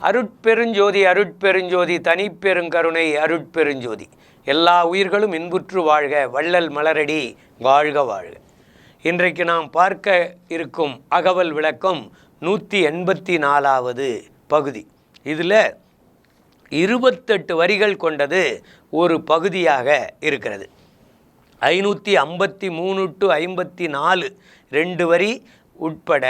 அருட்பெருஞ்சோதி அருட்பெருஞ்சோதி தனிப்பெருங்கருணை அருட்பெருஞ்சோதி. எல்லா உயிர்களும் இன்புற்று வாழ்க, வள்ளல் மலரடி வாழ்க வாழ்க. இன்றைக்கு நாம் பார்க்க இருக்கும் அகவல் விளக்கம் 184வது பகுதி. இதில் 28 வரிகள் கொண்டது ஒரு பகுதியாக இருக்கிறது. 553 to 54 2 வரி உட்பட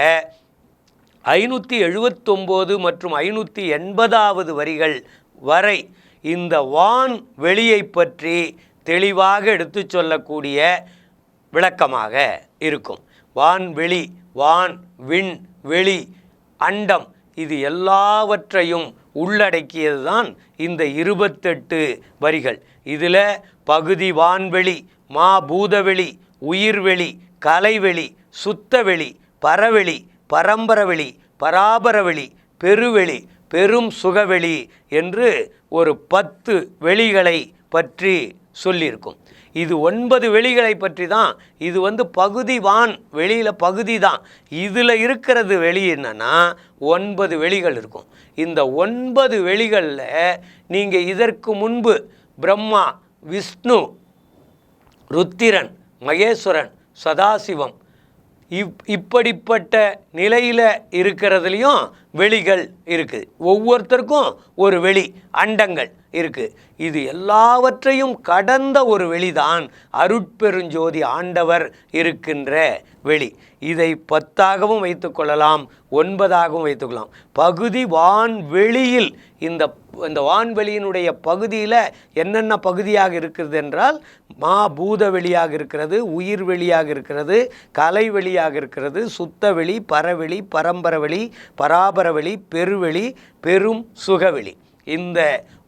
579 மற்றும் 580வது வரிகள் வரை இந்த வான் வெளியை பற்றி தெளிவாக எடுத்து சொல்லக்கூடிய விளக்கமாக இருக்கும். வான்வெளி, வான், விண், வெளி, அண்டம் இது எல்லாவற்றையும் உள்ளடக்கியது தான் இந்த 28 வரிகள். இதில் பகுதி வான்வெளி, மா பூதவெளி, உயிர்வெளி, கலைவெளி, சுத்தவெளி, பரவெளி, பரம்பரவெளி, பராபரவெளி, பெருவெளி, பெரும் சுகவெளி என்று ஒரு 10 வெளிகளை பற்றி சொல்லியிருக்கும். இது 9 வெளிகளை பற்றி தான். இது பகுதி வான் வெளியில் பகுதி தான். இதில் இருக்கிறது வெளி என்னன்னா 9 வெளிகள் இருக்கும். இந்த 9 வெளிகளில் நீங்கள் இதற்கு முன்பு பிரம்மா, விஷ்ணு, ருத்திரன், மகேஸ்வரன், சதாசிவம் இப்படிப்பட்ட நிலையில் இருக்கிறதுலையும் வெளிகள் இருக்குது. ஒவ்வொருத்தருக்கும் ஒரு வெளி, அண்டங்கள் இருக்குது. இது எல்லாவற்றையும் கடந்த ஒரு வெளிதான் அருட்பெருஞ்சோதி ஆண்டவர் இருக்கின்ற வெளி. இதை 10ஆகவும் வைத்துக்கொள்ளலாம், 9ஆகவும் வைத்துக்கொள்ளலாம். பகுதி வான்வெளியில் இந்த வான்வெளியினுடைய பகுதியில் என்னென்ன பகுதியாக இருக்கிறது என்றால் மா பூத வெளியாக இருக்கிறது, உயிர் வெளியாக இருக்கிறது, கலை வெளியாக இருக்கிறது, சுத்தவெளி, பரவெளி, பரம்பரவெளி, பராபரவெளி, பெருவெளி, பெரும் சுகவெளி. இந்த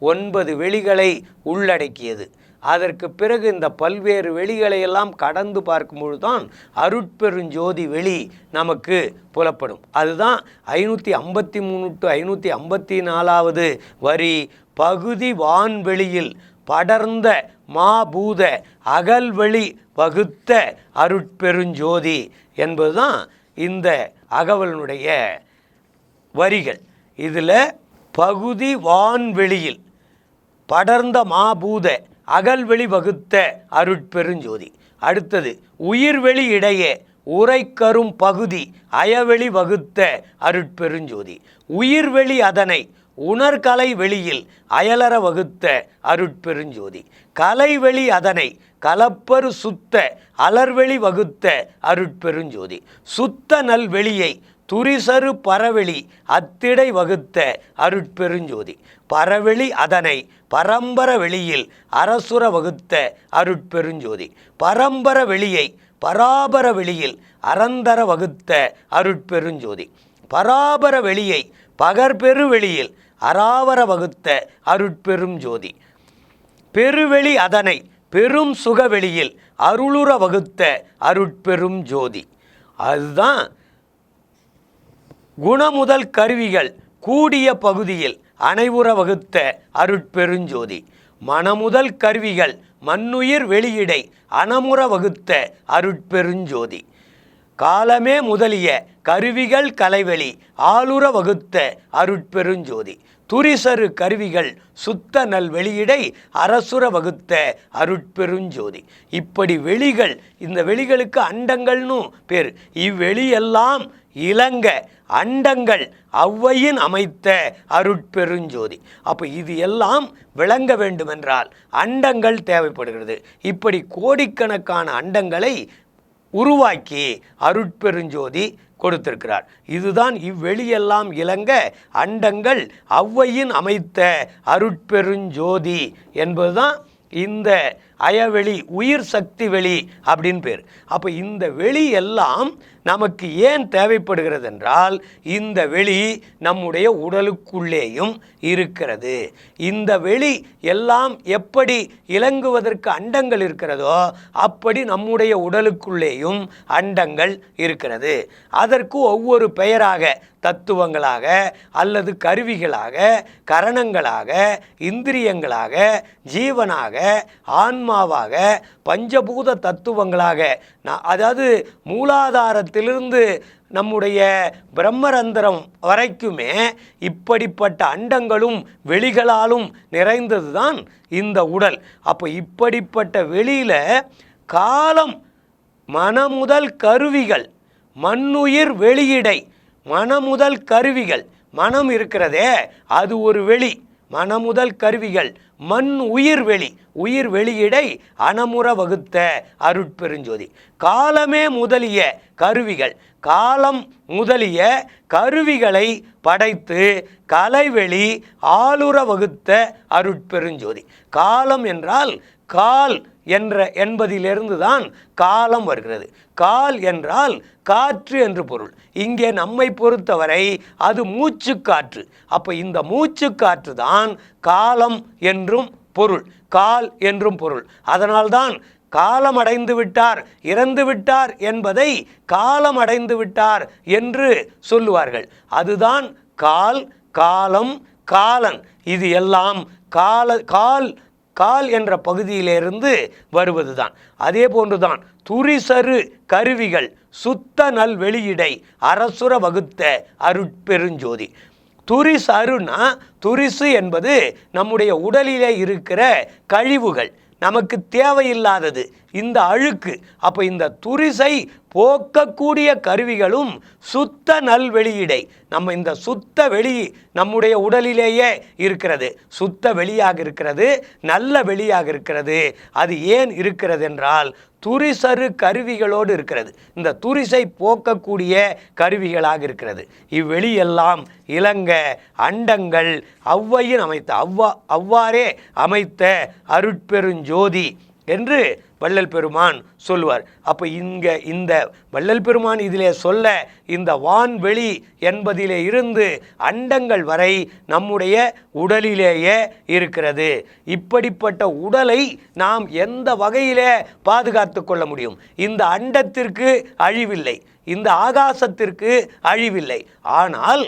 9 வெளிகளை உள்ளடக்கியது. அதற்கு பிறகு இந்த பல்வேறு வெளிகளையெல்லாம் கடந்து பார்க்கும்பொழுது தான் அருட்பெருஞ்சோதி வெளி நமக்கு புலப்படும். அதுதான் 553 to 554வது வரி. பகுதி வான்வெளியில் படர்ந்த மாபூத அகல்வெளி வகுத்த அருட்பெருஞ்சோதி என்பதுதான் இந்த அகவலினுடைய வரிகள். இதில் பகுதி வான்வெளியில் படர்ந்த மாபூத அகல்வெளி வகுத்த அருட்பெருஞ்சோதி. அடுத்தது உயிர்வெளி இடையே உரைக்கரும் பகுதி அயவெளி வகுத்த அருட்பெருஞ்சோதி. உயிர்வெளி அதனை உணர்கலை வெளியில் அயலற வகுத்த அருட்பெருஞ்சோதி. கலைவெளி அதனை கலப்பரு சுத்த அலர்வெளி வகுத்த அருட்பெருஞ்சோதி. சுத்த நல்வெளியை துரிசரு பரவெளி அத்திடை வகுத்த அருட்பெருஞ்சோதி. பரவெளி அதனை பரம்பர வெளியில் அரசுர வகுத்த அருட்பெருஞ்சோதி. பரம்பர வெளியை பராபர வெளியில் அறந்தர வகுத்த அருட்பெருஞ்சோதி. பராபர வெளியை பகற்பெரு வெளியில் அராவர வகுத்த அருட்பெரும் ஜோதி. பெருவெளி அதனை பெரும் சுகவெளியில் அருளுற வகுத்த அருட்பெரும் ஜோதி. அதுதான் குணமுதல் கருவிகள் கூடிய பகுதியில் அனைவுற வகுத்த அருட்பெருஞ்சோதி. மனமுதல் கருவிகள் மண்ணுயிர் வெளியிடை அனமுற வகுத்த அருட்பெருஞ்சோதி. காலமே முதலிய கருவிகள் கலைவெளி ஆளுற வகுத்த அருட்பெருஞ்சோதி. துரிசரு கருவிகள் சுத்த நல் வெளியிடை அரசுர வகுத்த அருட்பெருஞ்சோதி. இப்படி வெளிகள், இந்த வெளிகளுக்கு அண்டங்கள்னு பேர். இவ்வெளியெல்லாம் இளங்க அண்டங்கள் அவ்வையின் அமைத்த அருட்பெருஞ்சோதி. அப்போ இது எல்லாம் விளங்க வேண்டுமென்றால் அண்டங்கள் தேவைப்படுகிறது. இப்படி கோடிக்கணக்கான அண்டங்களை உருவாக்கி அருட்பெருஞ்சோதி கொடுத்திருக்கிறார். இதுதான் இவ்வெளியெல்லாம் இளங்க அண்டங்கள் அவ்வையின் அமைத்த அருட்பெருஞ்சோதி என்பதுதான் இந்த அயவெளி, உயிர் சக்தி வெளி அப்படின்னு பேர். அப்போ இந்த வெளி எல்லாம் நமக்கு ஏன் தேவைப்படுகிறது என்றால் இந்த வெளி நம்முடைய உடலுக்குள்ளேயும் இருக்கிறது. இந்த வெளி எல்லாம் எப்படி இலங்குவதற்கு அண்டங்கள் இருக்கிறதோ அப்படி நம்முடைய உடலுக்குள்ளேயும் அண்டங்கள் இருக்கிறது. அதற்கு ஒவ்வொரு பெயராக, தத்துவங்களாக அல்லது கருவிகளாக, கரணங்களாக, இந்திரியங்களாக, ஜீவனாக, ஆன்மாவாக ஆன்மாவாக பஞ்சபூத தத்துவங்களாக அதாவது மூலாதாரத்திலிருந்து நம்முடைய பிரம்மரந்திரம் வரைக்குமே இப்படிப்பட்ட அண்டங்களும் வெளிகளாலும் நிறைந்தது தான் இந்த உடல். அப்போ இப்படிப்பட்ட வெளியில் காலம் மனமுதல் கருவிகள், மண்ணுயிர் வெளியிடை. மனமுதல் கருவிகள், மனம் இருக்கிறதே அது ஒரு வெளி, மனமுதல் கருவிகள், மண் உயிர் வெளி, உயிர் வெளியிடை அனமுற வகுத்த அருட்பெருஞ்சோதி. காலமே முதலிய கருவிகள், காலம் முதலிய கருவிகளை படைத்து கலைவெளி ஆளுற வகுத்த அருட்பெருஞ்சோதி. காலம் என்றால் கால் என்பதிலிருந்து தான் காலம் வருகிறது. கால் என்றால் காற்று என்று பொருள். இங்கே நம்மை பொறுத்தவரை அது மூச்சு காற்று. அப்போ இந்த மூச்சு காற்று தான் காலம் என்றும் பொருள், கால் என்றும் பொருள். அதனால்தான் காலம் அடைந்து விட்டார், இறந்து விட்டார் என்பதை காலம் அடைந்து விட்டார் என்று சொல்லுவார்கள். அதுதான் கால், காலம், காலன். இது எல்லாம் கால் என்ற பகுதியிலிருந்து வருவதுதான். அதே போன்றுதான் துரிசரு கருவிகள் சுத்த நல் வெளியிடை அரசுர வகுத்த அருட்பெருஞ்சோதி. துரிசருனா, துரிசு என்பது நம்முடைய உடலிலே இருக்கிற கழிவுகள், நமக்கு தேவையில்லாதது, இந்த அழுக்கு. அப்போ இந்த துரிசை போக்கக்கூடிய கருவிகளும் சுத்த நல் வெளியிடை. நம்ம இந்த சுத்த வெளி நம்முடைய உடலிலேயே இருக்கிறது, சுத்த வெளியாக இருக்கிறது, நல்ல வெளியாக இருக்கிறது. அது ஏன் இருக்கிறது என்றால் துரிசரு கருவிகளோடு இருக்கிறது. இந்த துரிசை போக்கக்கூடிய கருவிகளாக இருக்கிறது. இவ்வெளியெல்லாம் இளங்க அண்டங்கள் அவ்வையின் அவ்வாறே அமைத்த அருட்பெருஞ்சோதி என்று வள்ளல் பெருமான் சொல்லுவார். அப்போ இந்த வள்ளல் பெருமான் இதிலே சொல்ல இந்த வான்வெளி என்பதிலே இருந்து அண்டங்கள் வரை நம்முடைய உடலிலேயே இருக்கிறது. இப்படிப்பட்ட உடலை நாம் எந்த வகையிலே பாதுகாத்து கொள்ள முடியும்? இந்த அண்டத்திற்கு அழிவில்லை, இந்த ஆகாசத்திற்கு அழிவில்லை. ஆனால்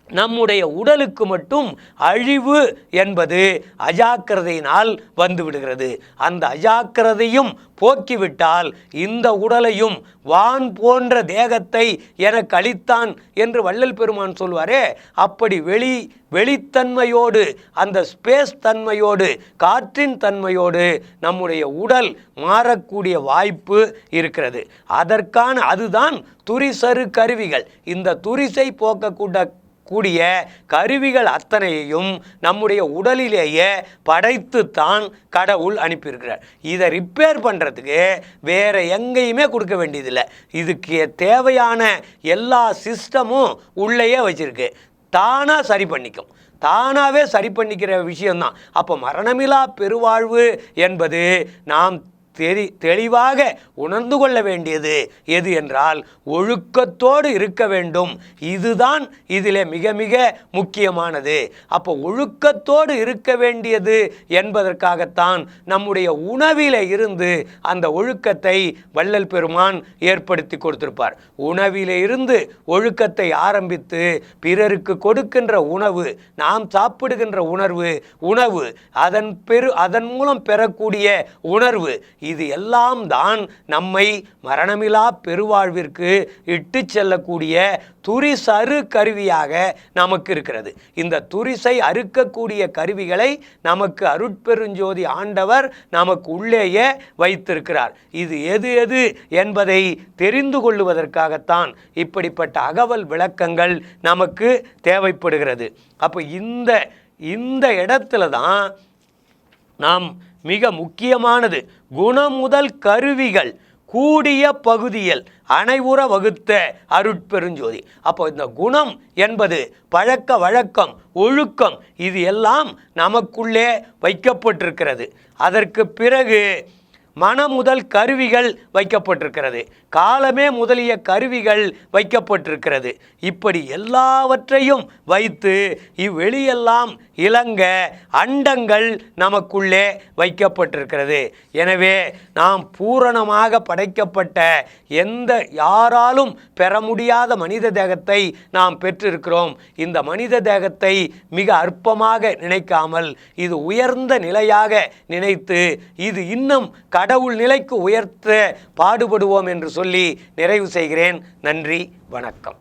நம்முடைய உடலுக்கு மட்டும் அழிவு என்பது அஜாக்கிரதையினால் வந்துவிடுகிறது. அந்த அஜாக்கிரதையும் போக்கிவிட்டால் இந்த உடலையும் வான் போன்ற தேகத்தை எனக்கு அளித்தான் என்று வள்ளல் பெருமான் சொல்வாரே, அப்படி வெளித்தன்மையோடு, அந்த ஸ்பேஸ் தன்மையோடு, காற்றின் தன்மையோடு நம்முடைய உடல் மாறக்கூடிய வாய்ப்பு இருக்கிறது. அதுதான் துரிசரு கருவிகள். இந்த துரிசை போக்கக்கூடிய கருவிகள் அத்தனையையும் நம்முடைய உடலிலேயே படைத்துத்தான் கடவுள் அனுப்பியிருக்கிறார். இதை ரிப்பேர் பண்ணுறதுக்கு வேறு எங்கேயுமே கொடுக்க வேண்டியதில்லை. இதுக்கு தேவையான எல்லா சிஸ்டமும் உள்ளேயே வச்சுருக்கு, தானாக சரி பண்ணிக்கும், தானாகவே சரி பண்ணிக்கிற விஷயம்தான். அப்போ மரணமிலா பெருவாழ்வு என்பது நாம் தெளிவாக உணர்ந்து கொள்ள வேண்டியது எது என்றால் ஒழுக்கத்தோடு இருக்க வேண்டும். இதுதான் இதிலே மிக மிக முக்கியமானது. அப்போ ஒழுக்கத்தோடு இருக்க வேண்டியது என்பதற்காகத்தான் நம்முடைய உணவிலே இருந்து அந்த ஒழுக்கத்தை வள்ளல் பெருமான் ஏற்படுத்தி கொடுத்திருப்பார். உணவிலே இருந்து ஒழுக்கத்தை ஆரம்பித்து பிறருக்கு கொடுக்கின்ற உணவு, நாம் சாப்பிடுகின்ற உணவு அதன் மூலம் பெறக்கூடிய உணர்வு, இது எல்லாம் தான் நம்மை மரணமிலா பெருவாழ்விற்கு இட்டு செல்லக்கூடிய துரிசரு கருவியாக நமக்கு இருக்கிறது. இந்த துரிசை அறுக்கக்கூடிய கருவிகளை நமக்கு அருட்பெருஞ்சோதி ஆண்டவர் நமக்கு உள்ளேயே வைத்திருக்கிறார். இது எது என்பதை தெரிந்து கொள்வதற்காகத்தான் இப்படிப்பட்ட அகவல் விளக்கங்கள் நமக்கு தேவைப்படுகிறது. அப்போ இந்த இடத்துல தான் நாம் மிக முக்கியமானது குணமுதல் கருவிகள் கூடிய பகுதியில் அனைவுற வகுத்த அருட்பெருஞ்சோதி. அப்போ இந்த குணம் என்பது பழக்க வழக்கம், ஒழுக்கம், இது எல்லாம் நமக்குள்ளே வைக்கப்பட்டிருக்கிறது. அதற்கு பிறகு மனமுதல் கருவிகள் வைக்கப்பட்டிருக்கிறது, காலமே முதலிய கருவிகள் வைக்கப்பட்டிருக்கிறது. இப்படி எல்லாவற்றையும் வைத்து இவ்வெளியெல்லாம் இலங்க அண்டங்கள் நமக்குள்ளே வைக்கப்பட்டிருக்கிறது. எனவே நாம் பூரணமாக படைக்கப்பட்ட யாராலும் பெற முடியாத மனித தேகத்தை நாம் பெற்றிருக்கிறோம். இந்த மனித தேகத்தை மிக அற்பமாக நினைக்காமல் இது உயர்ந்த நிலையாக நினைத்து இது இன்னும் கடவுள் நிலைக்கு உயர்த்த பாடுபடுவோம் என்று சொல்லி நிறைவு செய்கிறேன். நன்றி, வணக்கம்.